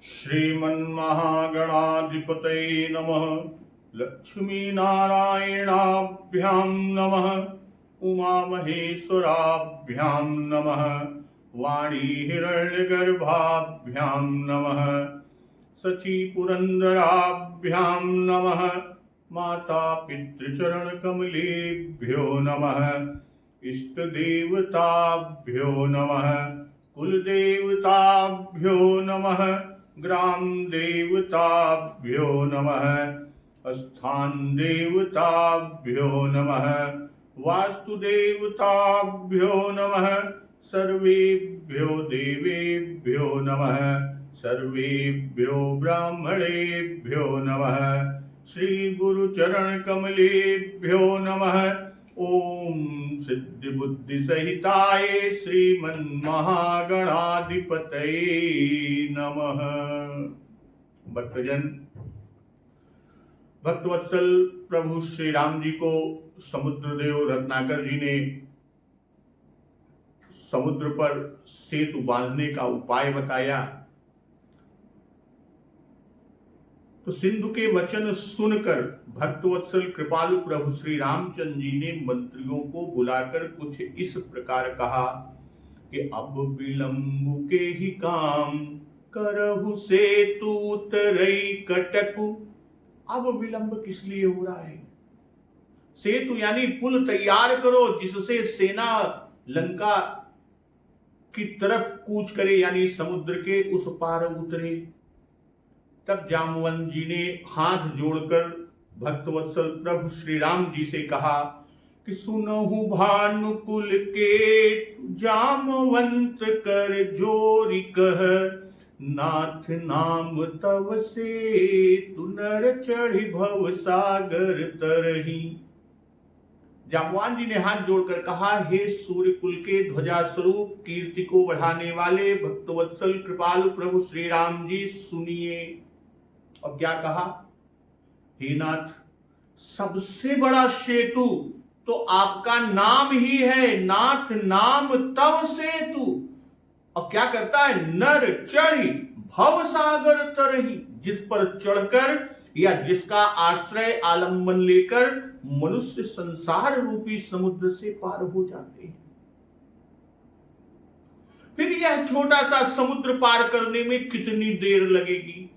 श्रीमन्महागणाधिपतये नमः। लक्ष्मीनारायणाभ्यां नमः। उमामहेश्वराभ्यां नमः। वाणीहिरण्यगर्भाभ्यां नमः। शचीपुरन्दराभ्यां नमः। माता पितृचरणकमलेभ्यो नमः। इष्टदेवताभ्यो नमः। कुलदेवताभ्यो नमः। ग्राम देवताभ्यो नमः। स्थान देवताभ्यो नमः। वास्तुदेवताभ्यो नमः। सर्वेभ्यो देवेभ्यो नमः। सर्वेभ्यो ब्राह्मणेभ्यो नमः। श्री गुरुचरण कमलेभ्यो नमः। ओम सिद्धि बुद्धि सहिताय श्रीमन्महागणाधिपतये नमः। भक्तजन, भक्तवत्सल प्रभु श्री राम जी को समुद्रदेव रत्नाकर जी ने समुद्र पर सेतु बांधने का उपाय बताया। तो सिंधु के वचन सुनकर भक्तवत्सल कृपालु प्रभु श्री रामचंद्र जी ने मंत्रियों को बुलाकर कुछ इस प्रकार कहा कि अब विलंब के ही काम करहु सेतु उतरई कटकु। अब विलंब किस लिए हो रहा है? सेतु यानी पुल तैयार करो जिससे सेना लंका की तरफ कूच करे, यानी समुद्र के उस पार उतरे। तब जामवंत जी ने हाथ जोड़कर भक्तवत्सल प्रभु श्री राम जी से कहा कि सुनहु भानुकुल के जामवंत कर जोरी कह, नाथ नाम तव से तु नर चढ़ी भव सागर तरही। जामवान जी ने हाथ जोड़कर कहा, हे सूर्य कुल के ध्वजा स्वरूप कीर्ति को बढ़ाने वाले भक्तवत्सल कृपालु प्रभु श्री राम जी, सुनिए। और क्या कहा? हे नाथ, सबसे बड़ा सेतु तो आपका नाम ही है। नाथ नाम तव सेतु। और क्या करता है? नर चढ़ी भव सागर तरही, जिस पर चढ़कर या जिसका आश्रय आलंबन लेकर मनुष्य संसार रूपी समुद्र से पार हो जाते हैं। फिर यह छोटा सा समुद्र पार करने में कितनी देर लगेगी?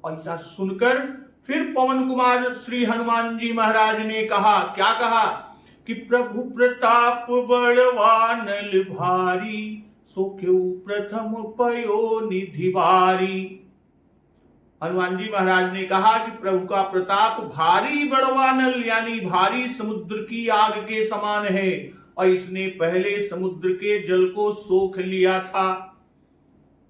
ऐसा सुनकर फिर पवन कुमार श्री हनुमान जी महाराज ने कहा, क्या कहा? कि प्रभु प्रताप बड़वानल भारी, सो क्यों प्रथम पयो निधि भारी। हनुमान जी महाराज ने कहा कि प्रभु का प्रताप भारी बड़वानल यानी भारी समुद्र की आग के समान है, और इसने पहले समुद्र के जल को सोख लिया था।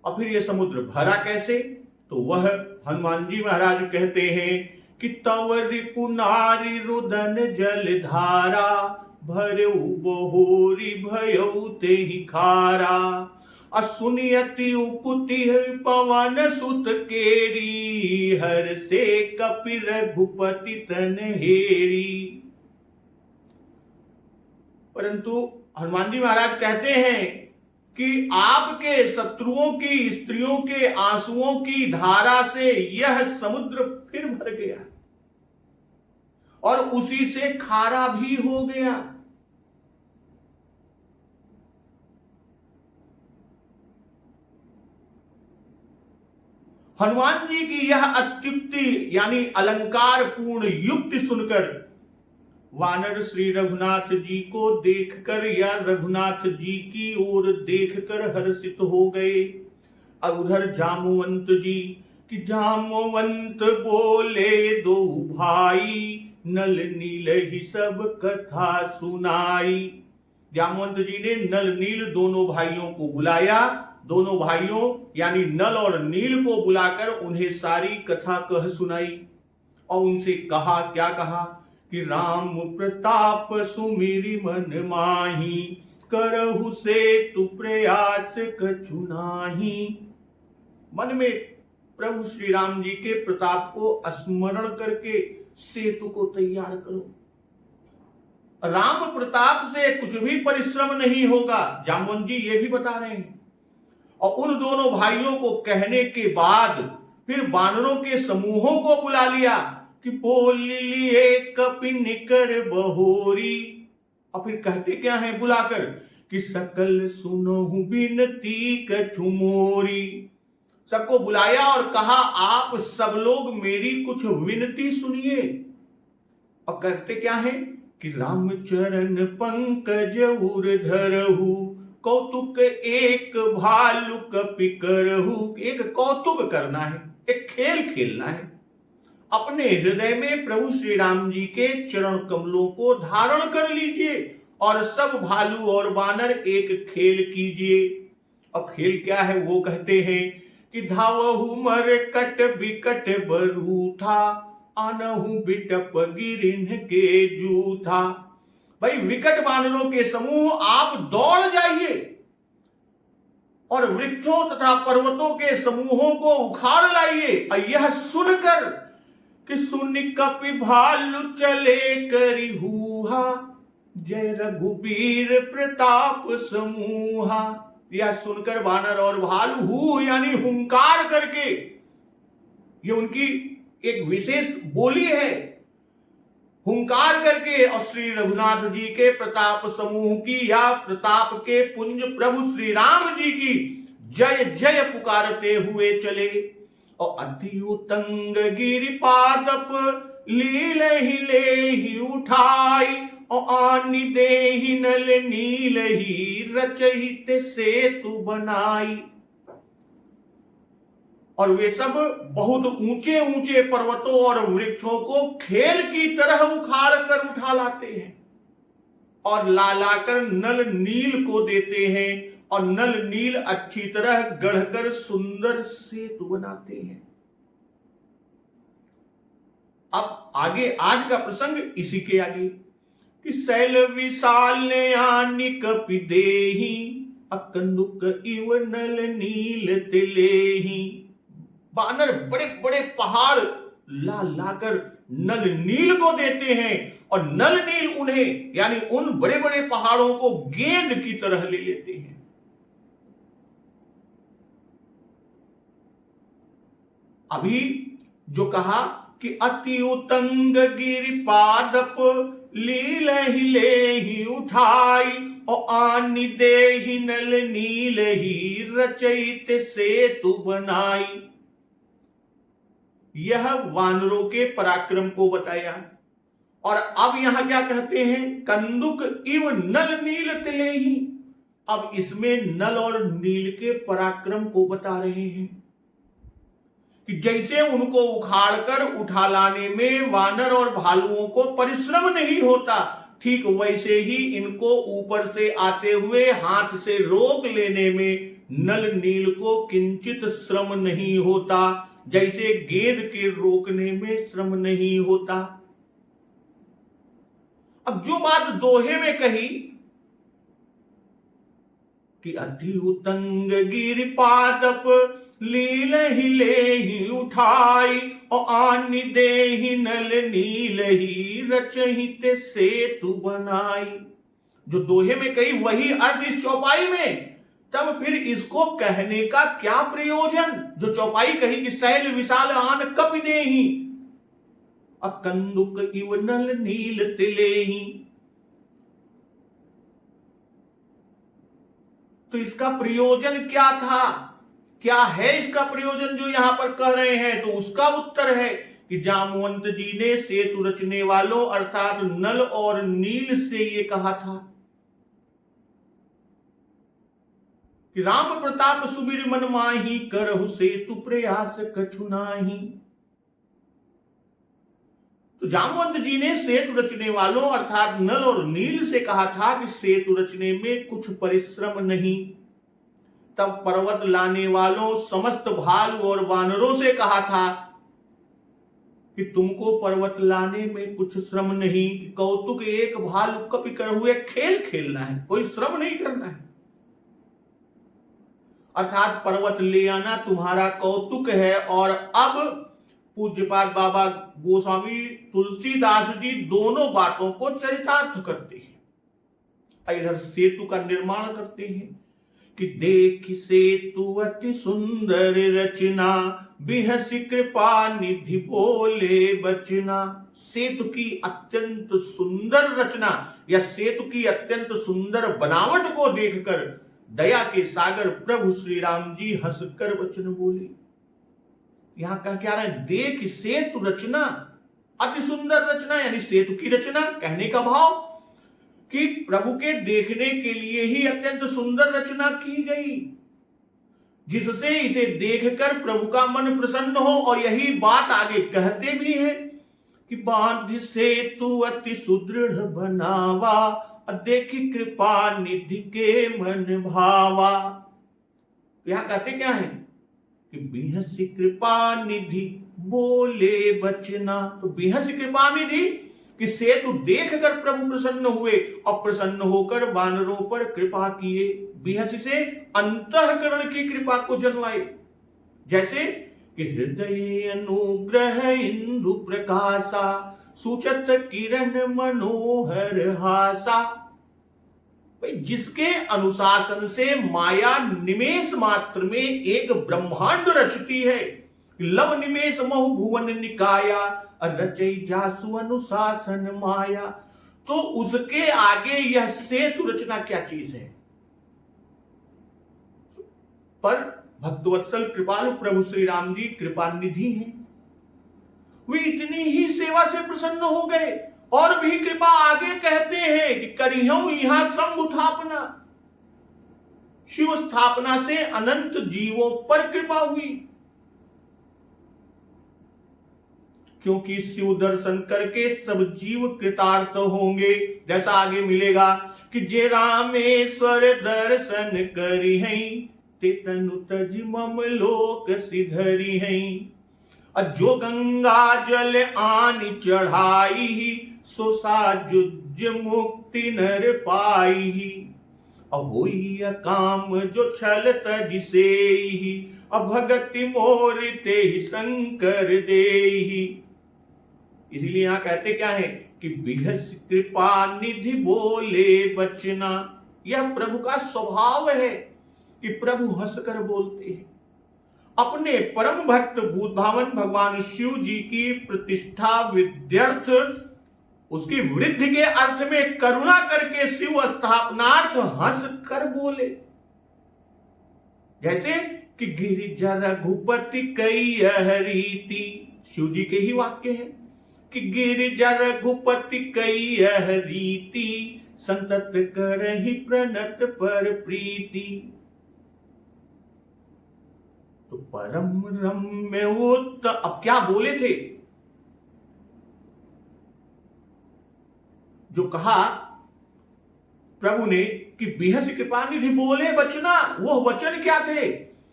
और फिर यह समुद्र भरा कैसे? तो वह हनुमान जी महाराज कहते हैं कि तव रिपुनारी रुदन जल धारा, भरऊ बहोरी भयऊ ते ही खारा। असुनियति उकुति पवन सुत केरी, हर से कपि रघुपति तन हेरी। परंतु हनुमान जी महाराज कहते हैं कि आपके शत्रुओं की स्त्रियों के आंसुओं की धारा से यह समुद्र फिर भर गया और उसी से खारा भी हो गया। हनुमान जी की यह अत्युक्ति यानी अलंकार पूर्ण युक्ति सुनकर वानर श्री रघुनाथ जी को देखकर या रघुनाथ जी की ओर देखकर हर्षित हो गए। और उधर जामवंत जी कि जामवंत बोले दो भाई, नल नील ही सब कथा सुनाई। जामवंत जी ने नल नील दोनों भाइयों को बुलाया। दोनों भाइयों यानी नल और नील को बुलाकर उन्हें सारी कथा कह सुनाई और उनसे कहा, क्या कहा? कि राम प्रताप सुमिरि मन माही, करहु सेतु प्रयास कछु नाही। मन में प्रभु श्री राम जी के प्रताप को स्मरण करके सेतु को तैयार करो। राम प्रताप से कुछ भी परिश्रम नहीं होगा, जामवंत जी ये भी बता रहे हैं। और उन दोनों भाइयों को कहने के बाद फिर वानरों के समूहों को बुला लिया कि बोल लिए कपि निकर बहोरी। और फिर कहते क्या है बुलाकर कि सकल सुनहु बिनती कछु मोरी। सबको बुलाया और कहा आप सब लोग मेरी कुछ विनती सुनिए। और कहते क्या है कि रामचरण पंकज उर धरहु कौतुक एक भालु कपि करहु। एक कौतुक करना है, एक खेल खेलना है। अपने हृदय में प्रभु श्री राम जी के चरण कमलों को धारण कर लीजिए और सब भालू और वानर एक खेल कीजिए। और खेल क्या है वो कहते हैं कि धावहु मर कट बिकट बरूथा आनहु बिटप गिरिन के जूथा। भाई विकट वानरों के समूह आप दौड़ जाइए और वृक्षों तथा पर्वतों के समूहों को उखाड़ लाइए। और यह सुनकर कि सुनि कपि भालु चले करि हुहा जय रघुबीर प्रताप समूहा। यह सुनकर वानर और भालू हु यानी हुंकार करके, ये उनकी एक विशेष बोली है, हुंकार करके और श्री रघुनाथ जी के प्रताप समूह की या प्रताप के पुंज प्रभु श्री राम जी की जय जय पुकारते हुए चले। और अति उतंग गिरिपादप लीलहि लेहि उठाई और आनि देहि नल नीलहि रचहित सेतु बनाई। और वे सब बहुत ऊंचे ऊंचे पर्वतों और वृक्षों को खेल की तरह उखाड़ कर उठा लाते हैं और ला लाकर नल नील को देते हैं और नल नील अच्छी तरह गढ़कर सुंदर सेतु बनाते हैं। अब आगे आज का प्रसंग इसी के आगे कि शैल विशाल ने आनि कपि देहि अकंदुक इव नल नील तिलेहि। वानर बड़े बड़े पहाड़ ला लाकर नल नील को देते हैं और नल नील उन्हें यानी उन बड़े बड़े पहाड़ों को गेंद की तरह ले लेते हैं। अभी जो कहा कि अति उतंग गिरिपादप लीलहि लेहि उठाई और आनि देहि नल नीलहि रचयित सेतु बनाई। यह वानरों के पराक्रम को बताया। और अब यहां क्या कहते हैं, कंदुक इव नल नील तिलेहि। अब इसमें नल और नील के पराक्रम को बता रहे हैं कि जैसे उनको उखाड़कर उठा लाने में वानर और भालुओं को परिश्रम नहीं होता, ठीक वैसे ही इनको ऊपर से आते हुए हाथ से रोक लेने में नल नील को किंचित श्रम नहीं होता, जैसे गेंद के रोकने में श्रम नहीं होता। अब जो बात दोहे में कही कि अति उतंग गिरिपादप लीलहि लेहि उठाई और आनि देहि नल नीलहि रचहित सेतु बनाई, जो दोहे में कही वही अर्थ इस चौपाई में। तब फिर इसको कहने का क्या प्रयोजन? जो चौपाई कही कि शैल विशाल आन कपि देहि अकंदुक इव नल नील तिलेहि, तो इसका प्रयोजन क्या था, क्या है इसका प्रयोजन जो यहां पर कह रहे हैं? तो उसका उत्तर है कि जामवंत जी ने सेतु रचने वालों अर्थात नल और नील से ये कहा था कि राम प्रताप सुबीर मन माही करहु सेतु प्रयास कछु नाही। तो जामवंत जी ने सेतु रचने वालों अर्थात नल और नील से कहा था कि सेतु रचने में कुछ परिश्रम नहीं। तब पर्वत लाने वालों समस्त भालू और वानरों से कहा था कि तुमको पर्वत लाने में कुछ श्रम नहीं, कौतुक एक भालू कपि करहु खेल खेलना है, कोई श्रम नहीं करना है। अर्थात पर्वत ले आना तुम्हारा कौतुक है। और अब पूज्यपाद बाबा गोस्वामी तुलसीदास जी दोनों बातों को चरितार्थ करते हैं। इधर सेतु का निर्माण करते हैं कि देख सेतु अति सुंदर रचना, बिहसी कृपा निधि बोले बचना। सेतु की अत्यंत सुंदर रचना या सेतु की अत्यंत सुंदर बनावट को देखकर दया के सागर प्रभु श्री राम जी हंसकर वचन बोले। यहां कह क्या रहे हैं? देख सेतु रचना, अति सुंदर रचना, यानी सेतु की रचना। कहने का भाव कि प्रभु के देखने के लिए ही अत्यंत सुंदर रचना की गई, जिससे इसे देखकर प्रभु का मन प्रसन्न हो। और यही बात आगे कहते भी हैं कि बांध सेतु अति सुदृढ़ बनावा, देखी कृपा निधि के मन भावा। यहां कहते क्या है कि बिहसी कृपा निधि बोले बचना। तो बिहसी कृपा निधि कि सेतु देखकर प्रभु प्रसन्न हुए और प्रसन्न होकर वानरों पर कृपा किए। बिहसी से अंतःकरण की कृपा को जन्माए। जैसे कि हृदय अनुग्रह इंदु प्रकाशा, सूचत किरण मनोहर हासा। भाई जिसके अनुशासन से माया निमेष मात्र में एक ब्रह्मांड रचती है। लव निमेष महु भुवन निकाया, रचई जासु अनुशासन माया। तो उसके आगे यह सेतु रचना क्या चीज है? पर भक्तवत्सल कृपालु प्रभु श्री राम जी कृपा निधि हैं। वे इतनी ही सेवा से प्रसन्न हो गए और भी कृपा आगे कहते हैं कि करिहूं यहां शंभु स्थापना। शिव स्थापना से अनंत जीवों पर कृपा हुई, क्योंकि शिव दर्शन करके सब जीव कृतार्थ होंगे। जैसा आगे मिलेगा कि जे रामेश्वर दर्शन करी हैं, ते तनु तज मम लोक सिधरी हैं। जो गंगा जल आनि चढ़ाई, सो साजुज मुक्ति नर पाई। होई काम जो छल तज सेहि, भगति मोर ते शंकर देहि। इसलिए यहां कहते क्या है कि बिहस कृपा निधि बोले बचना। यह प्रभु का स्वभाव है कि प्रभु हंसकर बोलते हैं। अपने परम भक्त भूत भावन भगवान शिव जी की प्रतिष्ठा विद्यर्थ, उसकी वृद्धि के अर्थ में करुणा करके शिव स्थापनार्थ हंस कर बोले। जैसे कि गिरिजा रघुपति कई रीति, शिव जी के ही वाक्य है कि गिरिजा रघुपति कई रीति, संतत करहि प्रणत पर प्रीति। तो परम रम्य उत्तम, अब क्या बोले थे? जो कहा प्रभु ने कि बिहस कृपा निधि बोले बचना, वह वचन क्या थे?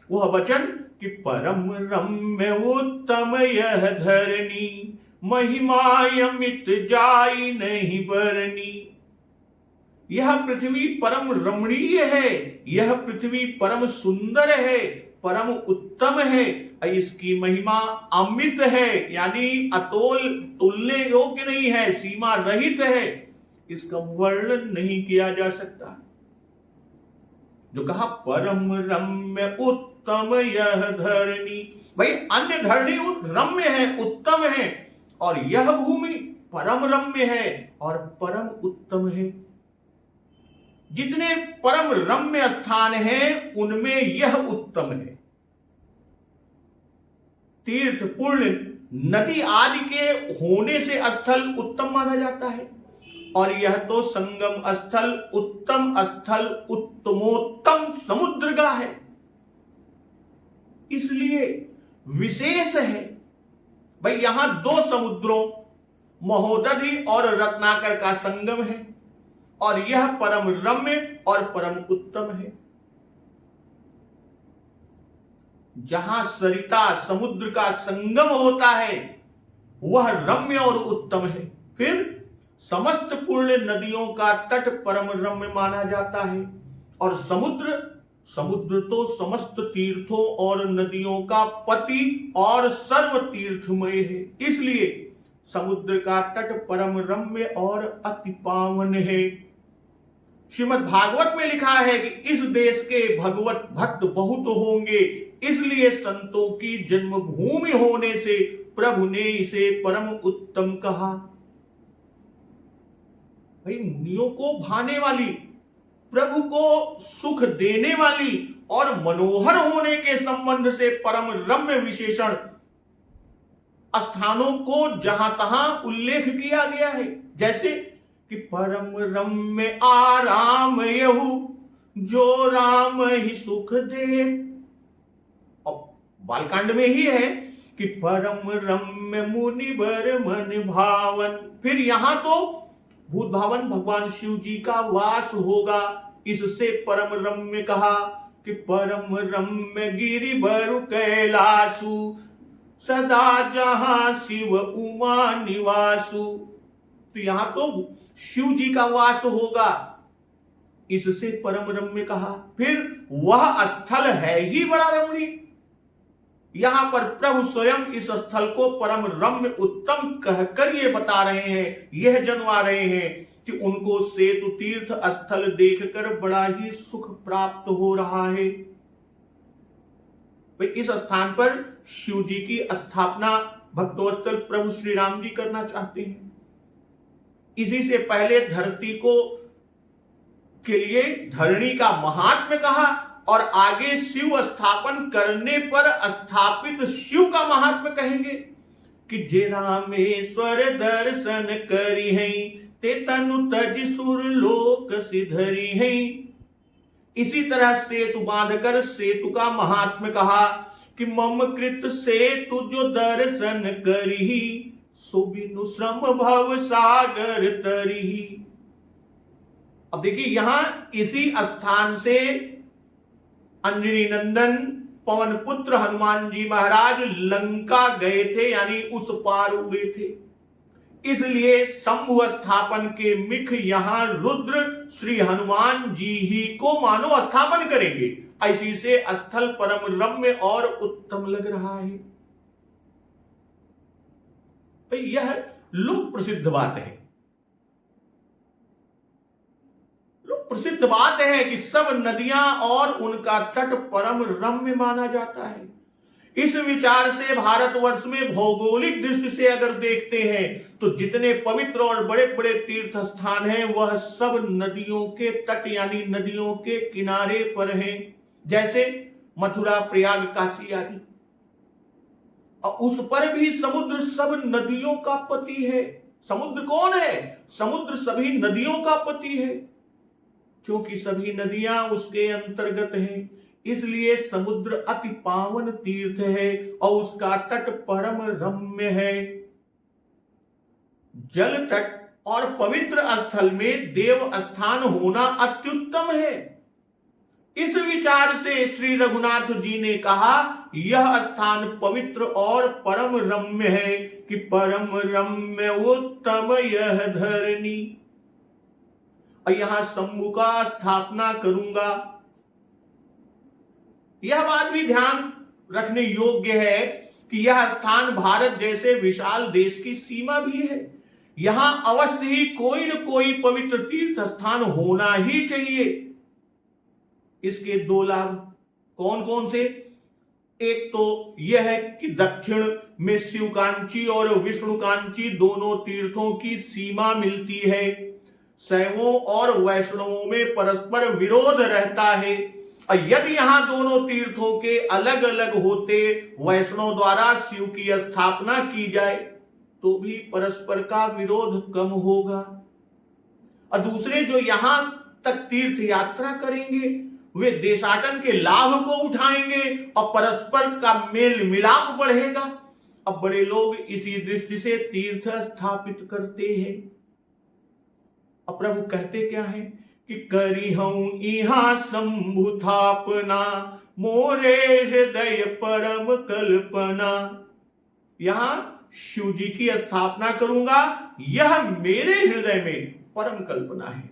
वह वचन कि परम रम्य उत्तम यह धरनी, महिमा अमित जाई नहीं बरनी। यह पृथ्वी परम रमणीय है, यह पृथ्वी परम सुंदर है, परम उत्तम है। इसकी महिमा अमित है, यानी अतोल, तुलने योग्य नहीं है, सीमा रहित है। इसका वर्णन नहीं किया जा सकता। जो कहा परम रम्य उत्तम यह धरनी, भाई अन्य धरनी रम्य है, उत्तम है, और यह भूमि परम रम्य है और परम उत्तम है। जितने परम रम्य स्थान हैं उनमें यह उत्तम है। तीर्थ, पुण्य, नदी आदि के होने से स्थल उत्तम माना जाता है, और यह तो संगम स्थल, उत्तम स्थल, उत्तमोत्तम समुद्रगा है, इसलिए विशेष है। भाई यहां दो समुद्रों महोदधि और रत्नाकर का संगम है, और यह परम रम्य और परम उत्तम है। जहां सरिता समुद्र का संगम होता है वह रम्य और उत्तम है। फिर समस्त पूर्ण नदियों का तट परम रम्य माना जाता है, और समुद्र तो समस्त तीर्थों और नदियों का पति और सर्व तीर्थमय है, इसलिए समुद्र का तट परम रम्य और अति पावन है। श्रीमद् भागवत में लिखा है कि इस देश के भगवत भक्त बहुत होंगे, इसलिए संतों की जन्मभूमि होने से प्रभु ने इसे परम उत्तम कहा। भाई, मुनियों को भाने वाली, प्रभु को सुख देने वाली और मनोहर होने के संबंध से परम रम्य विशेषण स्थानों को जहां तहां उल्लेख किया गया है। जैसे कि परम रम्य आराम यहु जो राम ही सुख दे, और बालकांड में ही है कि परम रम्य मुनिवर मन भावन। फिर यहां तो भूत भावन भगवान शिव जी का वास होगा, इससे परम रम्य कहा कि परम रम्य गिरि बरु कैलासु सदा जहां शिव उमा निवासु। तो यहां तो शिव जी का वास होगा, इससे परम रम्य कहा। फिर वह स्थल है ही बड़ा रमणीय। यहां पर प्रभु स्वयं इस स्थल को परम रम्य उत्तम कहकर ये बता रहे हैं, यह जनवा रहे हैं कि उनको सेतु तीर्थ स्थल देखकर बड़ा ही सुख प्राप्त हो रहा है। भाई, इस स्थान पर शिव जी की स्थापना भक्तवत्सल प्रभु श्री राम जी करना चाहते हैं। इसी से पहले धरती को के लिए धरणी का महात्म्य कहा और आगे शिव स्थापन करने पर स्थापित शिव का महात्म्य कहेंगे कि जे रामेश्वर दर्शन करी है ते तनु तज सुर लोक सिधरी है। इसी तरह सेतु बांधकर सेतु का महात्म्य कहा कि मम कृत सेतु जो दर्शन करी सो बिनु श्रम भव सागर तरी। अब देखिए, यहां इसी स्थान से अंजनी नंदन पवन पुत्र हनुमान जी महाराज लंका गए थे, यानी उस पार हुए थे। इसलिए शंभु स्थापन के मिख यहां रुद्र श्री हनुमान जी ही को मानो स्थापन करेंगे। ऐसी से स्थल परम रम्य और उत्तम लग रहा है। तो यह लोक प्रसिद्ध बात है। प्रसिद्ध बात है कि सब नदियां और उनका तट परम रम्य माना जाता है। इस विचार से भारतवर्ष में भौगोलिक दृष्टि से अगर देखते हैं तो जितने पवित्र और बड़े बड़े तीर्थ स्थान हैं वह सब नदियों के तट यानी नदियों के किनारे पर हैं। जैसे मथुरा, प्रयाग, काशी आदि। और उस पर भी समुद्र सब नदियों का पति है। समुद्र कौन है? समुद्र सभी नदियों का पति है, क्योंकि सभी नदियां उसके अंतर्गत हैं। इसलिए समुद्र अति पावन तीर्थ है और उसका तट परम रम्य है। जल तट और पवित्र स्थल में देव स्थान होना अत्युत्तम है। इस विचार से श्री रघुनाथ जी ने कहा यह स्थान पवित्र और परम रम्य है कि परम रम्य उत्तम यह धरणी। और यहां शंभु का स्थापना करूंगा। यह बात भी ध्यान रखने योग्य है कि यह स्थान भारत जैसे विशाल देश की सीमा भी है। यहां अवश्य ही कोई न कोई पवित्र तीर्थ स्थान होना ही चाहिए। इसके दो लाभ कौन कौन से? एक तो यह है कि दक्षिण में शिवकांची और विष्णुकांची दोनों तीर्थों की सीमा मिलती है। शैवों और वैष्णवों में परस्पर विरोध रहता है और यदि यहां दोनों तीर्थों के अलग अलग होते वैष्णव द्वारा शिव की स्थापना की जाए तो भी परस्पर का विरोध कम होगा। और दूसरे जो यहां तक तीर्थ यात्रा करेंगे वे देशाटन के लाभ को उठाएंगे और परस्पर का मेल मिलाप बढ़ेगा। अब बड़े लोग इसी दृष्टि से तीर्थ स्थापित करते हैं। अब प्रभु कहते क्या है कि करी हूं इहा शंभु थापना मोरे हृदय परम कल्पना। यहां शिव जी की स्थापना करूंगा, यह मेरे हृदय में परम कल्पना है।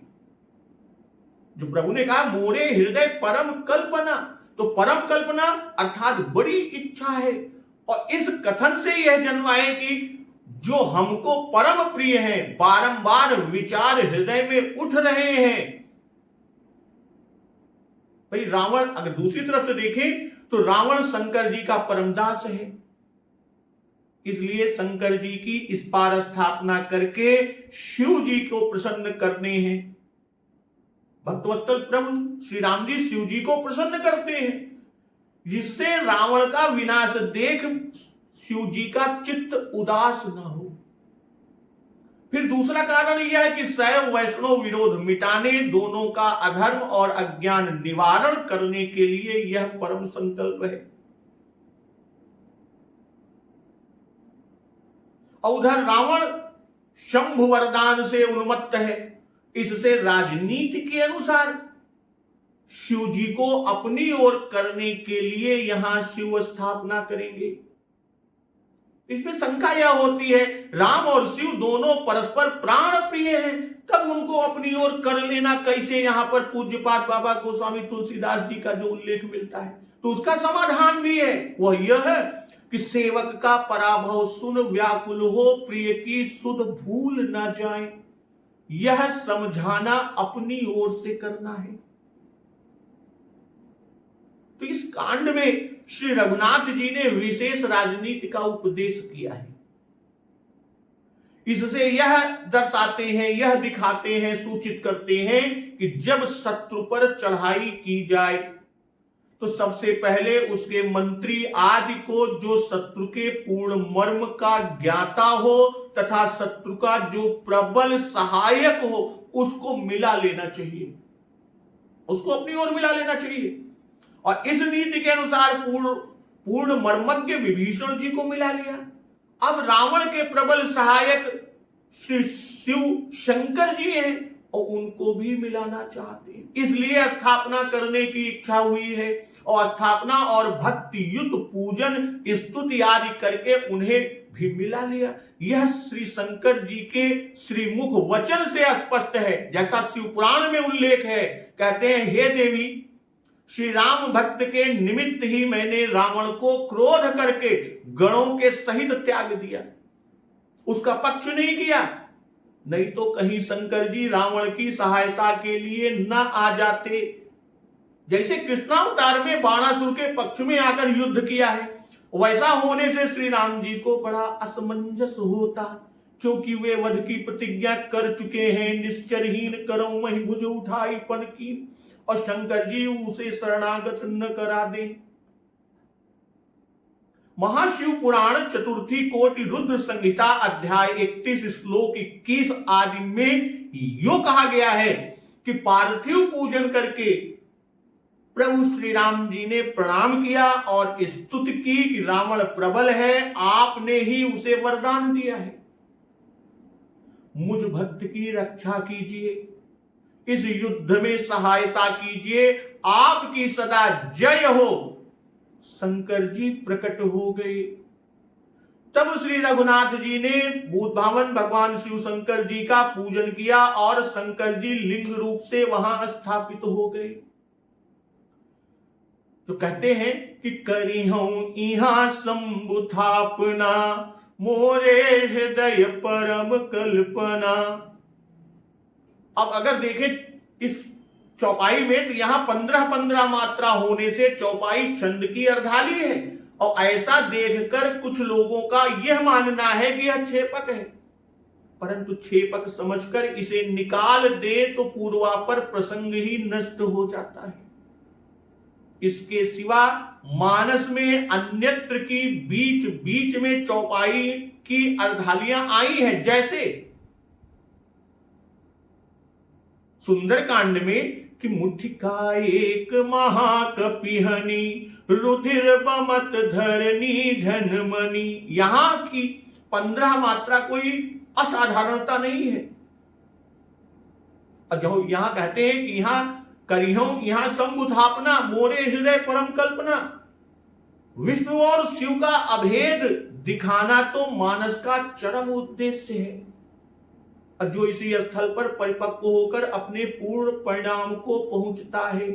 जो प्रभु ने कहा मोरे हृदय परम कल्पना, तो परम कल्पना अर्थात बड़ी इच्छा है। और इस कथन से यह जन्माए कि जो हमको परम प्रिय है, बारंबार विचार हृदय में उठ रहे हैं, भाई रावण अगर दूसरी तरफ से देखें तो रावण शंकर जी का परमदास है, इसलिए शंकर जी की इस पार स्थापना करके शिव जी को प्रसन्न करने हैं। भक्तवत्सल प्रभु श्री राम जी शिव जी को प्रसन्न करते हैं, जिससे रावण का विनाश देख शिव जी का चित्त उदास न हो। फिर दूसरा कारण यह है कि शैव वैष्णव विरोध मिटाने, दोनों का अधर्म और अज्ञान निवारण करने के लिए यह परम संकल्प है। उधर रावण शंभु वरदान से उन्मत्त है, इससे राजनीति के अनुसार शिव जी को अपनी ओर करने के लिए यहां शिव स्थापना करेंगे। इसमें शंका यह होती है, राम और शिव दोनों परस्पर प्राण प्रिय हैं, तब उनको अपनी ओर कर लेना कैसे? यहां पर पूज्यपाद बाबा गोस्वामी तुलसीदास जी का जो उल्लेख मिलता है, तो उसका समाधान भी है। वह यह है कि सेवक का पराभव सुन व्याकुल हो, प्रिय की सुध भूल न जाए, यह समझाना अपनी ओर से करना है। तो इस कांड में श्री रघुनाथ जी ने विशेष राजनीति का उपदेश किया है। इससे यह दर्शाते हैं, यह दिखाते हैं, सूचित करते हैं कि जब शत्रु पर चढ़ाई की जाए तो सबसे पहले उसके मंत्री आदि को, जो शत्रु के पूर्ण मर्म का ज्ञाता हो तथा शत्रु का जो प्रबल सहायक हो, उसको मिला लेना चाहिए, उसको अपनी ओर मिला लेना चाहिए। और इस नीति के अनुसार पूर्ण मर्मज्ञ विभीषण जी को मिला लिया। अब रावण के प्रबल सहायक श्री शिव शंकर जी हैं और उनको भी मिलाना चाहते हैं, इसलिए स्थापना करने की इच्छा हुई है। और स्थापना और भक्ति युक्त पूजन स्तुति आदि करके उन्हें भी मिला लिया। यह श्री शंकर जी के श्रीमुख वचन से स्पष्ट है, जैसा शिव पुराण में उल्लेख है। कहते हैं, हे देवी, श्री राम भक्त के निमित्त ही मैंने रावण को क्रोध करके गणों के सहित त्याग दिया, उसका पक्ष नहीं किया, नहीं तो कहीं शंकर जी रावण की सहायता के लिए न आ जाते। जैसे कृष्णावतार में बाणासुर के पक्ष में आकर युद्ध किया है, वैसा होने से श्री राम जी को बड़ा असमंजस होता, क्योंकि वे वध की प्रतिज्ञा कर चुके हैं, निश्चरहीन करो मही भुज उठाई पन की, और शंकर जी उसे शरणागत न करा दे। महाशिव पुराण चतुर्थी कोटि रुद्र संहिता अध्याय 31 श्लोक 21 आदि में यो कहा गया है कि पार्थिव पूजन करके प्रभु श्री राम जी ने प्रणाम किया और स्तुति की कि रावण प्रबल है, आपने ही उसे वरदान दिया है, मुझ भक्त की रक्षा कीजिए, इस युद्ध में सहायता कीजिए, आपकी सदा जय हो। शंकर जी प्रकट हो गए। तब श्री रघुनाथ जी ने भूतभावन भगवान शिव शंकर जी का पूजन किया और शंकर जी लिंग रूप से वहां स्थापित हो गए। तो कहते हैं कि करिहूं इहां संबुथापना, मोरे हृदय परम कल्पना। अब अगर देखें इस चौपाई में, तो यहां 15-15 मात्रा होने से चौपाई छंद की अर्धाली है, और ऐसा देखकर कुछ लोगों का यह मानना है कि यह छेपक है, परंतु छेपक समझकर इसे निकाल दे तो पूर्वापर प्रसंग ही नष्ट हो जाता है। इसके सिवा मानस में अन्यत्र की बीच बीच में चौपाई की अर्धालियां आई हैं, जैसे सुंदरकांड में कि मुठिका एक महाकपिहनी, रुधिर बमत धरनी धनमणि। यहां की 15 मात्रा कोई असाधारणता नहीं है। और जो यहां कहते हैं कि यहां करिहूं यहां संबुथापना, मोरे हृदय परम कल्पना, विष्णु और शिव का अभेद दिखाना तो मानस का चरम उद्देश्य है, जो इसी स्थल पर परिपक्व होकर अपने पूर्ण परिणाम को पहुंचता है।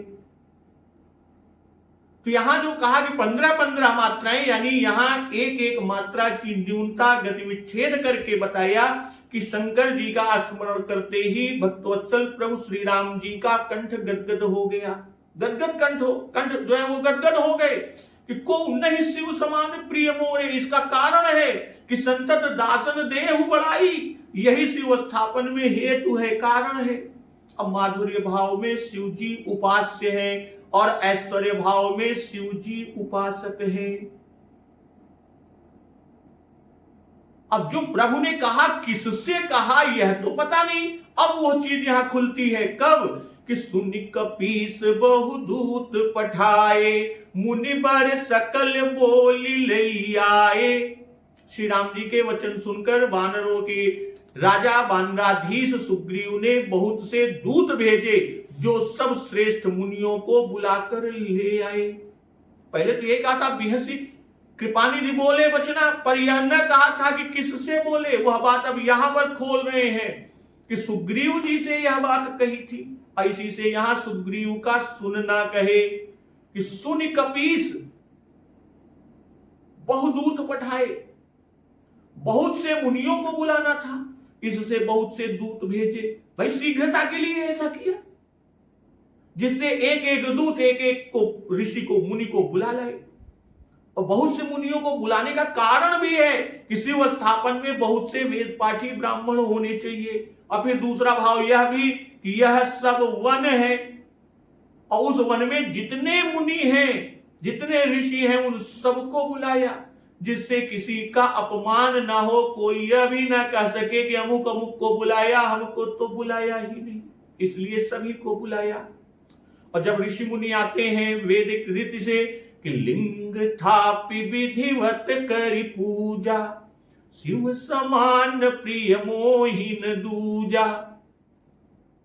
तो यहां जो कहा कि 15-15 मात्राएं, यानी यहां एक एक मात्रा की न्यूनता गतिविच्छेद करके बताया कि शंकर जी का स्मरण करते ही भक्तवत्सल प्रभु श्री राम जी का कंठ गदगद हो गया। गदगद कंठ जो है वो गदगद हो गए कि को नहीं शिव समान प्रिय मोरे। इसका कारण है कि संतत दासन देहु बढ़ाई, यही शिव स्थापन में हेतु है, कारण है। अब माधुर्य भाव में शिव जी उपास्य है और ऐश्वर्य भाव में शिव जी उपासक है। अब जो प्रभु ने कहा किससे कहा यह तो पता नहीं, अब वो चीज यहां खुलती है कब कि सुनि कपीस बहुदूत पठाए, मुनि बर सकल बोली लई आए। श्री राम जी के वचन सुनकर वानरों के राजा वानराधीश सुग्रीव ने बहुत से दूत भेजे जो सब श्रेष्ठ मुनियों को बुलाकर ले आए। पहले तो ये कहा था बिहसी कृपानिधि बोले वचना, पर यह न कहा था कि किससे बोले। वह बात अब यहां पर खोल रहे हैं कि सुग्रीव जी से यह बात कही थी। ऐसी से यहां सुग्रीव का सुनना कहे कि सुनि कपीस बहुदूत पठाए, बहुत से मुनियों को बुलाना था, इससे बहुत से दूत भेजे। भाई शीघ्रता के लिए ऐसा किया जिससे एक एक दूत एक एक को ऋषि को मुनि को बुला लाए। और बहुत से मुनियों को बुलाने का कारण भी है कि शिव स्थापन में बहुत से वेद पाठी ब्राह्मण होने चाहिए। और फिर दूसरा भाव यह भी कि यह सब वन है और उस वन में जितने मुनि हैं, जितने ऋषि हैं, उन सबको बुलाया जिससे किसी का अपमान ना हो, कोई यह भी ना कह सके कि अमुक अमुक को बुलाया, हमको तो बुलाया ही नहीं। इसलिए सभी को बुलाया। और जब ऋषि मुनि आते हैं वैदिक रीति से कि लिंग थापि विधिवत करि पूजा, शिव समान प्रिय मोहिन दूजा।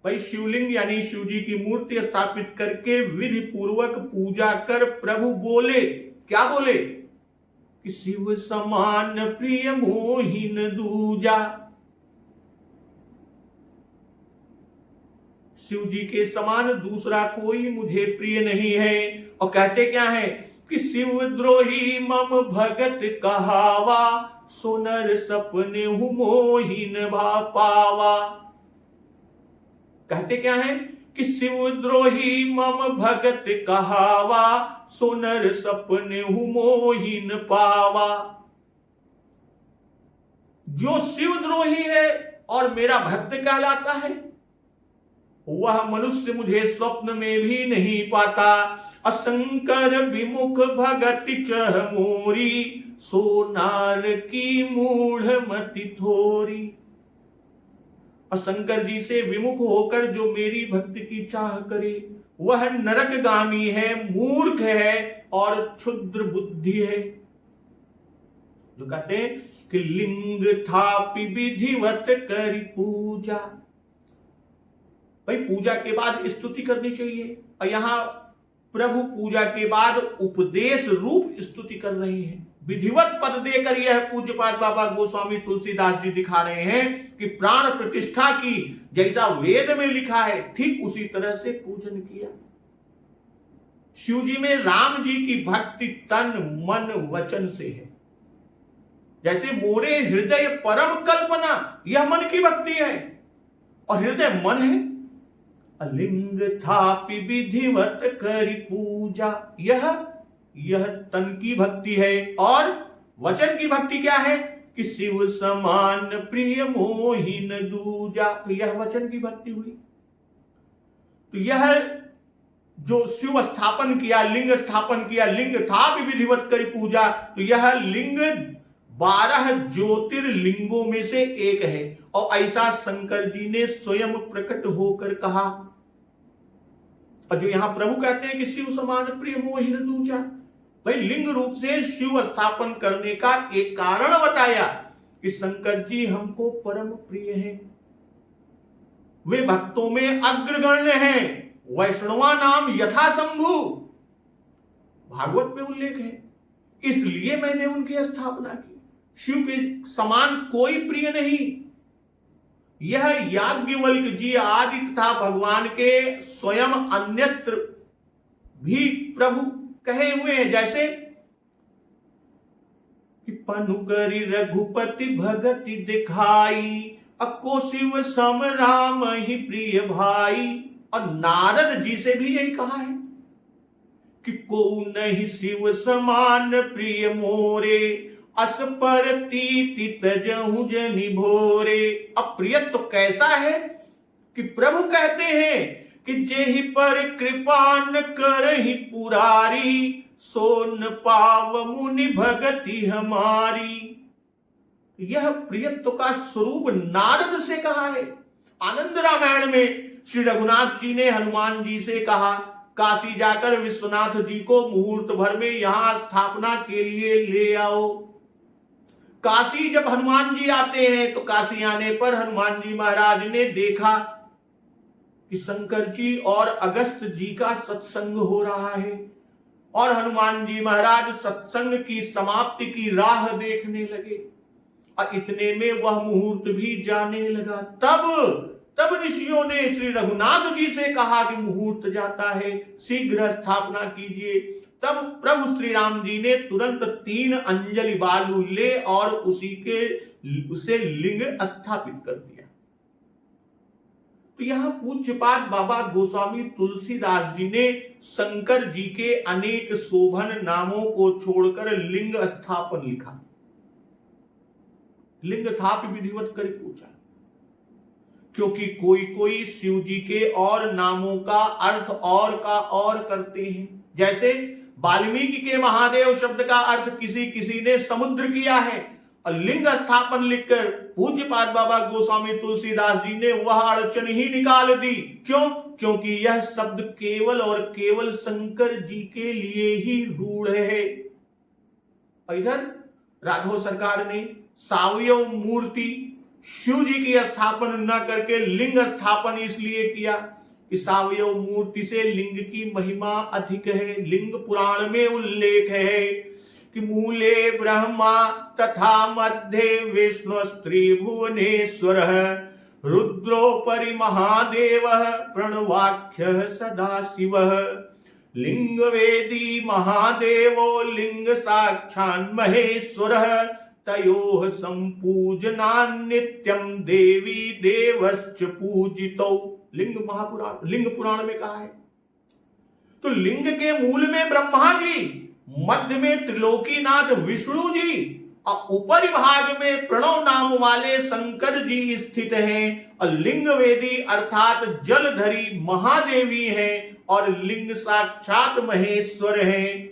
भाई शिवलिंग यानी शिव जी की मूर्ति स्थापित करके विधि पूर्वक पूजा कर प्रभु बोले, क्या बोले कि शिव समान प्रिय मोहिन दूजा। शिव जी के समान दूसरा कोई मुझे प्रिय नहीं है। और कहते क्या है कि शिव द्रोही मम भगत कहावा, सोनर सपने हूं मोहिन भा पावा। कहते क्या है कि शिव द्रोही मम भगत कहावा, सोनर सपने हूं मोहिन पावा। जो शिव द्रोही है और मेरा भक्त कहलाता है वह मनुष्य मुझे स्वप्न में भी नहीं पाता। असंकर विमुख भगति चह मोरी, सोनार की मूढ़ मति थोरी। शंकर जी से विमुख होकर जो मेरी भक्ति की चाह करे वह नरकगामी है, मूर्ख है और क्षुद्र बुद्धि है। जो कहते हैं कि लिंग थापि विधिवत करि पूजा। भाई पूजा के बाद स्तुति करनी चाहिए और यहां प्रभु पूजा के बाद उपदेश रूप स्तुति कर रहे हैं। विधिवत पद देकर यह पूज्यपाद बाबा गोस्वामी तुलसीदास जी दिखा रहे हैं कि प्राण प्रतिष्ठा की जैसा वेद में लिखा है ठीक उसी तरह से पूजन किया। शिव जी में राम जी की भक्ति तन मन वचन से है। जैसे मोरे हृदय परम कल्पना, यह मन की भक्ति है और हृदय मन है। लिंग थापि विधिवत करि पूजा, यह तन की भक्ति है। और वचन की भक्ति क्या है कि शिव समान प्रिय मोहिन दूजा, तो यह वचन की भक्ति हुई। तो यह जो शिव स्थापन किया, लिंग स्थापन किया, लिंग थापि विधिवत करि पूजा, तो यह लिंग 12 ज्योतिर्लिंगों में से एक है और ऐसा शंकर जी ने स्वयं प्रकट होकर कहा। और जो यहां प्रभु कहते हैं कि शिव समान प्रिय मोहिन दूजा, भाई लिंग रूप से शिव स्थापन करने का एक कारण बताया कि शंकर जी हमको परम प्रिय हैं। वे भक्तों में अग्रगण्य हैं, वैष्णवा नाम यथा शंभु, भागवत में उल्लेख है, इसलिए मैंने उनकी स्थापना की। शिव के समान कोई प्रिय नहीं। यह याज्ञवल्क्य जी आदि तथा भगवान के स्वयं अन्यत्र भी प्रभु कहे हुए हैं। जैसे कि पनु करि रघुपति भगति दिखाई, अको शिव सम राम ही प्रिय भाई। और नारद जी से भी यही कहा है कि को नहीं शिव समान प्रिय मोरे, अस पर तीति तजहु जनि भोरे। अब प्रियत्व कैसा है कि प्रभु कहते हैं कि जेहि पर कृपा न करहि पुरारी, सोन पाव मुनि भगति हमारी। यह प्रियत्व का स्वरूप नारद से कहा है। आनंद रामायण में श्री रघुनाथ जी ने हनुमान जी से कहा, काशी जाकर विश्वनाथ जी को मुहूर्त भर में यहां स्थापना के लिए ले आओ। काशी जब हनुमान जी आते हैं तो काशी आने पर हनुमान जी महाराज ने देखा कि शंकर जी और अगस्त जी का सत्संग हो रहा है और हनुमान जी महाराज सत्संग की समाप्ति की राह देखने लगे और इतने में वह मुहूर्त भी जाने लगा। तब ऋषियों ने श्री रघुनाथ जी से कहा कि मुहूर्त जाता है, शीघ्र स्थापना कीजिए। तब प्रभु श्री राम जी ने तुरंत 3 अंजलि बालू ले और उसे लिंग स्थापित कर दिया। तो यहां पूज्यपाद बाबा गोस्वामी तुलसीदास जी ने शंकर जी के अनेक शोभन नामों को छोड़कर लिंग स्थापन लिखा। लिंग थाप विधिवत कर पूछा, क्योंकि कोई शिव जी के और नामों का अर्थ और का और करते हैं। जैसे वाल्मीकि के महादेव शब्द का अर्थ किसी ने समुद्र किया है और लिंग स्थापन लिखकर पूज्यपाद बाबा गोस्वामी तुलसीदास जी ने वह अड़चन ही निकाल दी। क्यों? क्योंकि यह शब्द केवल और केवल शंकर जी के लिए ही रूढ़ है। इधर राघव सरकार ने सावयव मूर्ति शिव जी की स्थापन न करके लिंग स्थापन इसलिए किया कि सावयव मूर्ति से लिंग की महिमा अधिक है। लिंग पुराण में उल्लेख है कि मूले ब्रह्मा तथा मध्ये विष्णु त्रिभुवनेश्वर, रुद्रोपरि महादेव प्रणवाख्य सदा शिव। लिंग वेदी महादेवो लिंग साक्षान् महेश्वर, तयोः संपूजना नित्यम देवी देवश्च पूजितो। लिंग पुराण में कहा है। तो लिंग के मूल में ब्रह्मा जी, मध्य में त्रिलोकीनाथ विष्णु जी और ऊपरी भाग में प्रणव नाम वाले शंकर जी स्थित हैं। और लिंग वेदी अर्थात जलधरी महादेवी हैं और लिंग साक्षात महेश्वर हैं।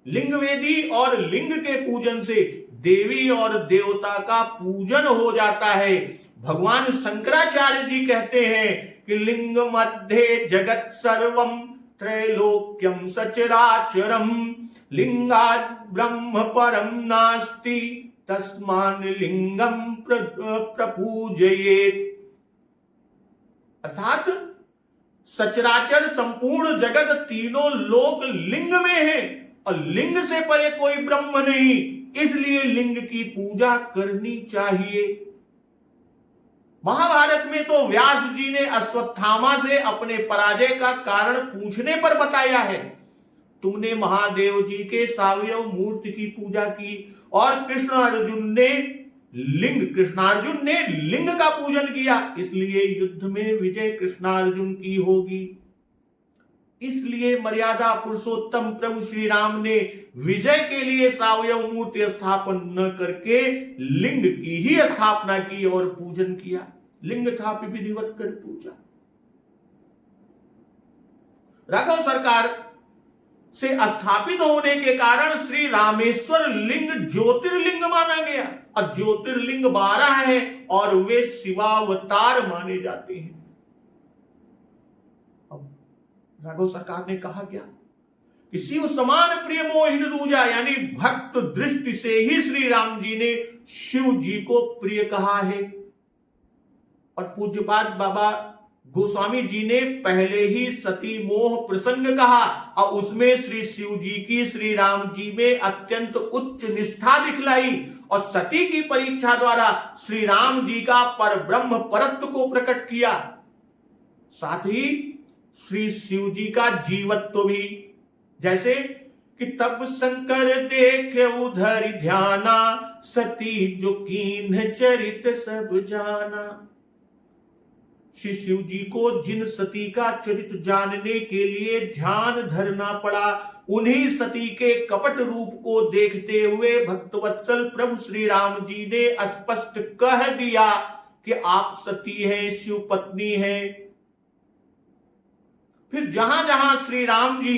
लिंग वेदी और लिंग के पूजन से देवी और देवता का पूजन हो जाता है। भगवान शंकराचार्य जी कहते हैं कि लिंग मध्ये जगत सर्वम त्रैलोक्यम सचराचरम, लिंगात् ब्रह्म परम नास्ति तस्मान् लिंगम प्रपूजयेत्। अर्थात सचराचर संपूर्ण जगत तीनों लोक लिंग में है और लिंग से परे कोई ब्रह्म नहीं, इसलिए लिंग की पूजा करनी चाहिए। महाभारत में तो व्यास जी ने अश्वत्थामा से अपने पराजय का कारण पूछने पर बताया है, तुमने महादेव जी के सावयव मूर्ति की पूजा की और कृष्णार्जुन ने लिंग का पूजन किया, इसलिए युद्ध में विजय कृष्णार्जुन की होगी। इसलिए मर्यादा पुरुषोत्तम प्रभु श्री राम ने विजय के लिए सावयव मूर्ति स्थापन न करके लिंग की ही स्थापना की और पूजन किया। लिंग था विधिवत कर पूजा। राघव सरकार से स्थापित होने के कारण श्री रामेश्वर लिंग ज्योतिर्लिंग माना गया और ज्योतिर्लिंग 12 है और वे शिवावतार माने जाते हैं। अब राघव सरकार ने कहा क्या कि शिव समान प्रिय मोहिन दूजा, यानी भक्त दृष्टि से ही श्री राम जी ने शिव जी को प्रिय कहा है। और पूज्यपाद बाबा गोस्वामी जी ने पहले ही सती मोह प्रसंग कहा और उसमें श्री शिव जी की श्री राम जी में अत्यंत उच्च निष्ठा दिखलाई और सती की परीक्षा द्वारा श्री राम जी का पर ब्रह्म परत्व को प्रकट किया। साथ ही श्री शिव जी का जीवत्व भी, जैसे कि तब शंकर देखे उधर ध्याना, सती जो कीन्ह चरित सब जाना। श्री शिव जी को जिन सती का चरित्र जानने के लिए ध्यान धरना पड़ा, उन्हीं सती के कपट रूप को देखते हुए भक्तवत्सल प्रभु श्री राम जी ने स्पष्ट कह दिया कि आप सती हैं, शिव पत्नी हैं। फिर जहां जहां श्री राम जी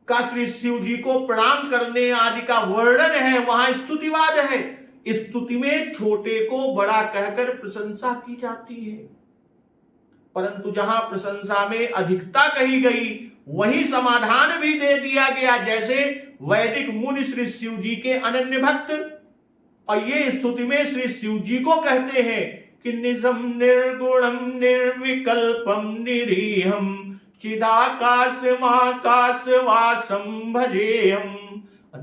का श्री शिव जी को प्रणाम करने आदि का वर्णन है, वहां स्तुतिवाद है। स्तुति में छोटे को बड़ा कहकर प्रशंसा की जाती है, परंतु जहां प्रशंसा में अधिकता कही गई, वही समाधान भी दे दिया गया। जैसे वैदिक मुनि श्री शिव जी के अनन्य भक्त, और ये स्तुति में श्री शिव जी को कहते हैं कि निजम निर्गुणम निर्विकल्पम निरीहम चिदाकाशमाकाश वासम भजेयम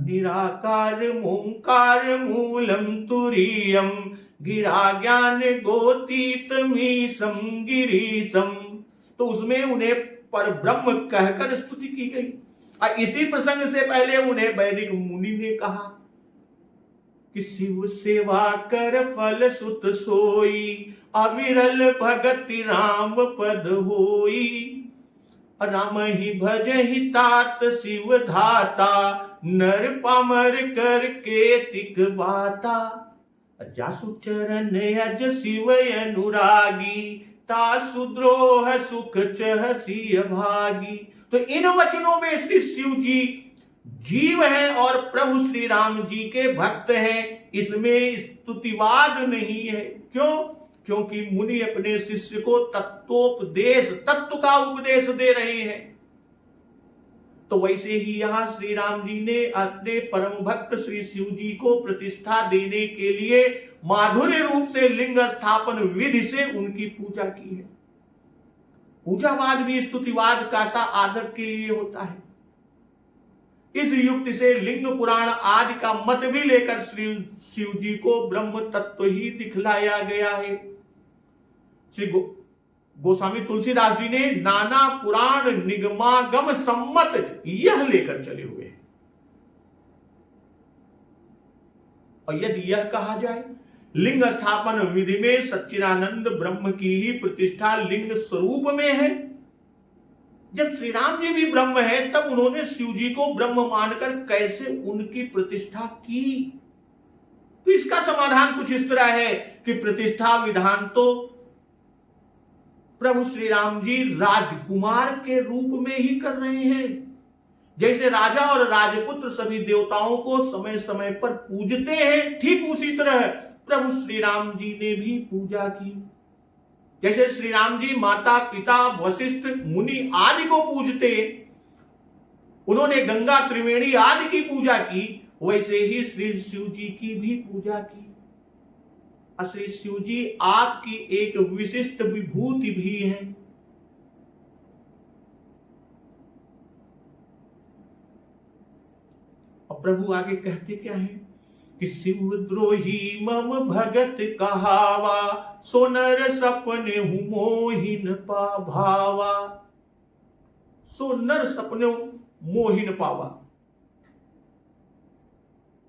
निराकार मोंकार मूलम तुरीयम गिरा ज्ञान गोतीतमीशम गिरीशम। तो उसमें उन्हें पर ब्रह्म कहकर स्तुति की गई। और इसी प्रसंग से पहले उन्हें वैदिक मुनि ने कहा कि शिव सेवा कर फल सुत सोई, अविरल भगति राम पद होई। राम ही भज ही तात शिव धाता, नर पामर कर केतिक बाता। जासु चरण यज शिव अनुरागी, तासु द्रोह सुख चह सिय भागी। तो इन वचनों में श्री शिव जी जीव है और प्रभु श्री राम जी के भक्त हैं, इसमें स्तुतिवाद नहीं है। क्यों? क्योंकि मुनि अपने शिष्य को तत्वोपदेश, तत्व का उपदेश दे रहे हैं। तो वैसे ही यहां श्री राम जी ने अपने परम भक्त श्री शिव जी को प्रतिष्ठा देने के लिए माधुर्य रूप से लिंग स्थापन विधि से उनकी पूजा की है। पूजावाद भी स्तुतिवाद का सा आदर के लिए होता है। इस युक्ति से लिंग पुराण आदि का मत भी लेकर श्री शिव जी को ब्रह्म तत्व ही दिखलाया गया है। श्री गोस्वामी तुलसीदास जी ने नाना पुराण निगमागम सम्मत यह लेकर चले हुए हैं। और यदि यह कहा जाए लिंग स्थापन विधि में सच्चिदानंद ब्रह्म की ही प्रतिष्ठा लिंग स्वरूप में है, जब श्री राम जी भी ब्रह्म है तब उन्होंने शिव जी को ब्रह्म मानकर कैसे उनकी प्रतिष्ठा की? तो इसका समाधान कुछ इस तरह है कि प्रतिष्ठा विधान तो प्रभु श्री राम जी राजकुमार के रूप में ही कर रहे हैं। जैसे राजा और राजपुत्र सभी देवताओं को समय समय पर पूजते हैं, ठीक उसी तरह प्रभु श्री राम जी ने भी पूजा की। जैसे श्री राम जी माता पिता वशिष्ठ मुनि आदि को पूजते, उन्होंने गंगा त्रिवेणी आदि की पूजा की, वैसे ही श्री शिव जी की भी पूजा की। श्री शिव जी आपकी एक विशिष्ट विभूति भी है। और प्रभु आगे कहते क्या है कि शिवद्रोही मम भगत कहावा, सोनर सपने हूं मोहिन पा भावा। सोनर सपने मोहिन पावा,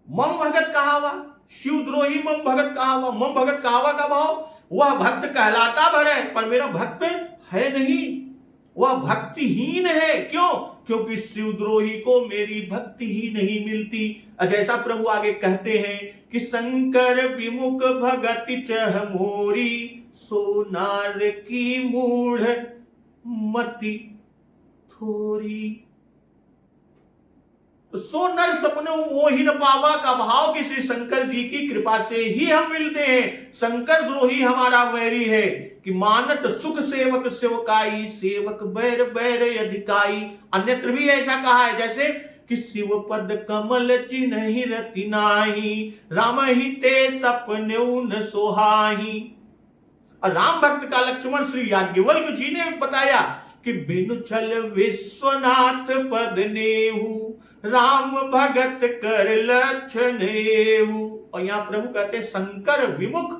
मम भगत कहावा, शिवद्रोही मम भगत कहावा। मम भगत कहावा का भाव, वह भक्त कहलाता भर है पर मेरा भक्त है नहीं, वह भक्तिहीन है। क्यों? क्योंकि शिवद्रोही को मेरी भक्ति ही नहीं मिलती। जैसा प्रभु आगे कहते हैं कि शंकर विमुख भगति चह मोरी, सोनार की मूढ़ मति थोरी। सो नर सपने मोहिन पावा का भाव कि श्री शंकर जी की कृपा से ही हम मिलते हैं। शंकर द्रोही हमारा वैरी है कि मानत सुख सेवक सेवकाई, सेवक बैर बैर अधिकाई। अन्यत्र भी ऐसा कहा है, जैसे कि शिव पद कमल चिन्हि रति नाही, राम ही ते सपने न सोहाही। और राम भक्त का लक्ष्मण श्री याज्ञवल्क्य जी ने बताया कि बिनु छल विश्वनाथ पद नेहु, राम भगत कर लक्षणेहु। और यहां प्रभु कहते शंकर विमुख,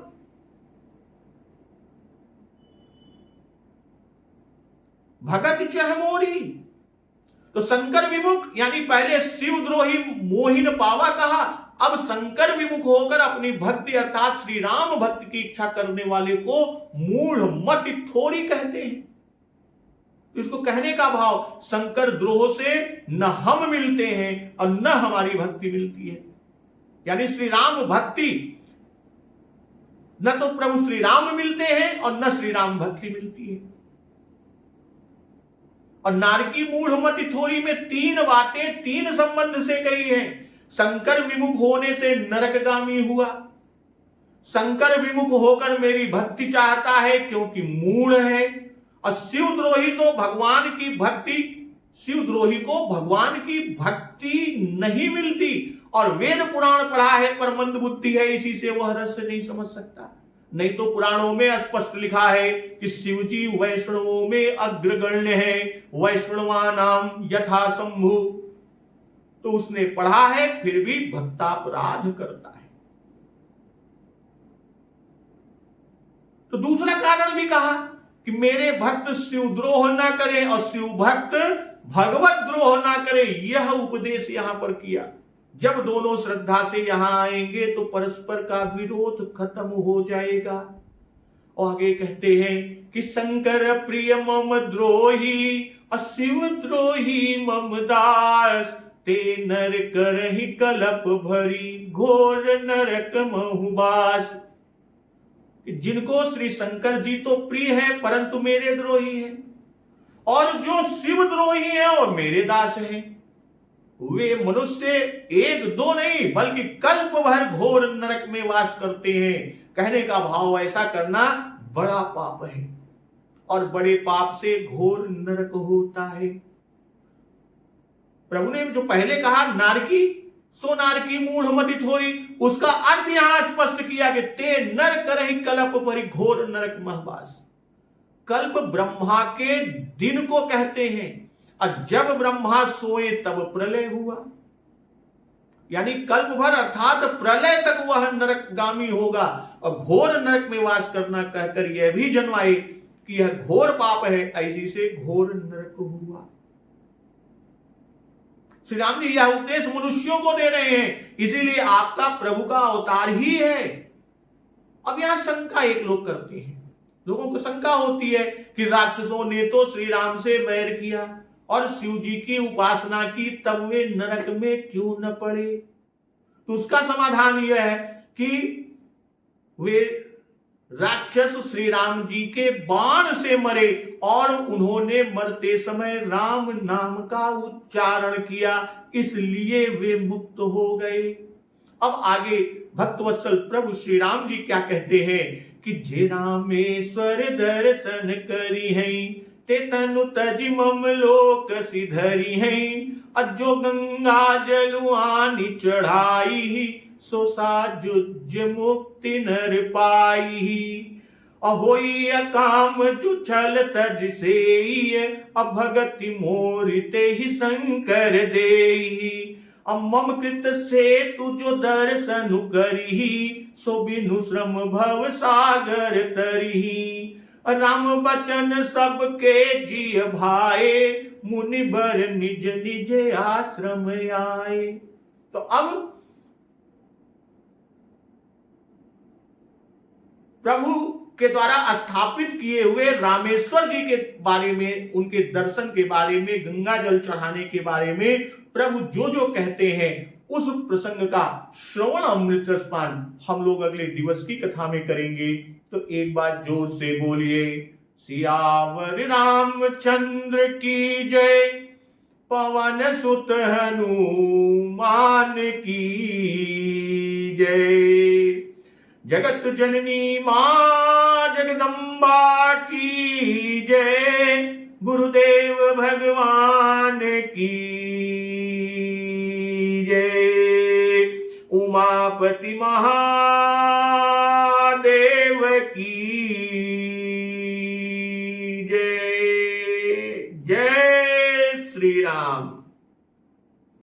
भगत चह मोरी। तो शंकर विमुख यानी पहले शिवद्रोही मोहिन पावा कहा, अब शंकर विमुख होकर अपनी भक्ति अर्थात श्री राम भक्ति की इच्छा करने वाले को मूढ़ मत थोड़ी कहते हैं। इसको कहने का भाव, शंकर द्रोह से न हम मिलते हैं और न हमारी भक्ति मिलती है। यानी श्री राम भक्ति, न तो प्रभु श्री राम मिलते हैं और न श्री राम भक्ति मिलती है। और नारकी मूढ़ मति थोड़ी में तीन बातें तीन संबंध से कही हैं। शंकर विमुख होने से नरकगामी हुआ, शंकर विमुख होकर मेरी भक्ति चाहता है क्योंकि मूढ़ है, और शिवद्रोही तो भगवान की भक्ति, शिवद्रोही को भगवान की भक्ति नहीं मिलती और वेद पुराण पढ़ा है पर मंद बुद्धि है, इसी से वह रहस्य नहीं समझ सकता। नहीं तो पुराणों में स्पष्ट लिखा है कि शिवजी वैष्णवों में अग्रगण्य है, वैष्णवानाम यथा शंभु। तो उसने पढ़ा है फिर भी भक्तापराध करता है। तो दूसरा कारण भी कहा कि मेरे भक्त शिवद्रोह ना करें और शिव भक्त भगवत द्रोह ना करे, यह उपदेश यहां पर किया। जब दोनों श्रद्धा से यहां आएंगे तो परस्पर का विरोध खत्म हो जाएगा। और आगे कहते हैं कि शंकर प्रिय मम द्रोही और शिव द्रोही मम दास, ते नर करहि कलप भरी घोर नरक महुबास। जिनको श्री शंकर जी तो प्रिय है परंतु मेरे द्रोही है, और जो शिव द्रोही है और मेरे दास हैं, वे मनुष्य एक दो नहीं बल्कि कल्प भर घोर नरक में वास करते हैं। कहने का भाव, ऐसा करना बड़ा पाप है और बड़े पाप से घोर नरक होता है। प्रभु ने जो पहले कहा नारकी सो नारकी मूढ़ मति थोरी, उसका अर्थ यहां स्पष्ट किया कि ते नर करहि कल्प भरी घोर नरक महवास। कल्प ब्रह्मा के दिन को कहते हैं, और जब ब्रह्मा सोए तब प्रलय हुआ, यानी कल्प भर अर्थात प्रलय तक वह नरकगामी होगा। और घोर नरक में वास करना कहकर यह भी जन्माए कि यह घोर पाप है, ऐसी से घोर नरक हुआ। श्री राम जी यह उपदेश मनुष्यों को दे रहे हैं, इसीलिए आपका प्रभु का अवतार ही है। अब यहां शंका एक लोग करते हैं, लोगों को शंका होती है कि राक्षसों ने तो श्री राम से वैर किया और शिव जी की उपासना की, तब वे नरक में क्यों न पड़े। तो उसका समाधान यह है कि वे राक्षस श्री राम जी के बाण से मरे और उन्होंने मरते समय राम नाम का उच्चारण किया, इसलिए वे मुक्त हो गए। अब आगे भक्तवत्सल प्रभु श्री राम जी क्या कहते हैं कि जे रामेश्वर दर्शन करी है, ते तनु तजि मम लोक सिधरी है, अजो गंगा जलुआनी चढ़ाई, सो साजुज मुक्ति नर पाई। अहोई काम जुछल तज से, अभगति मोरिते ही शंकर देई। मम कृत से तुझो दर्शन करी, सो बिनु श्रम भव सागर तरी। राम बचन सबके जिय भाए, मुनि बर निज निज आश्रम आए। तो अब प्रभु के द्वारा स्थापित किए हुए रामेश्वर जी के बारे में, उनके दर्शन के बारे में, गंगा जल चढ़ाने के बारे में प्रभु जो जो कहते हैं, उस प्रसंग का श्रवण अमृत रसपान हम लोग अगले दिवस की कथा में करेंगे। तो एक बार जोर से बोलिए, सियावर रामचंद्र की जय, पवन सुत हनुमान की जय। जगत जननी मां जगदम्बा की जय, गुरुदेव भगवान की जय, उमापति महादेव की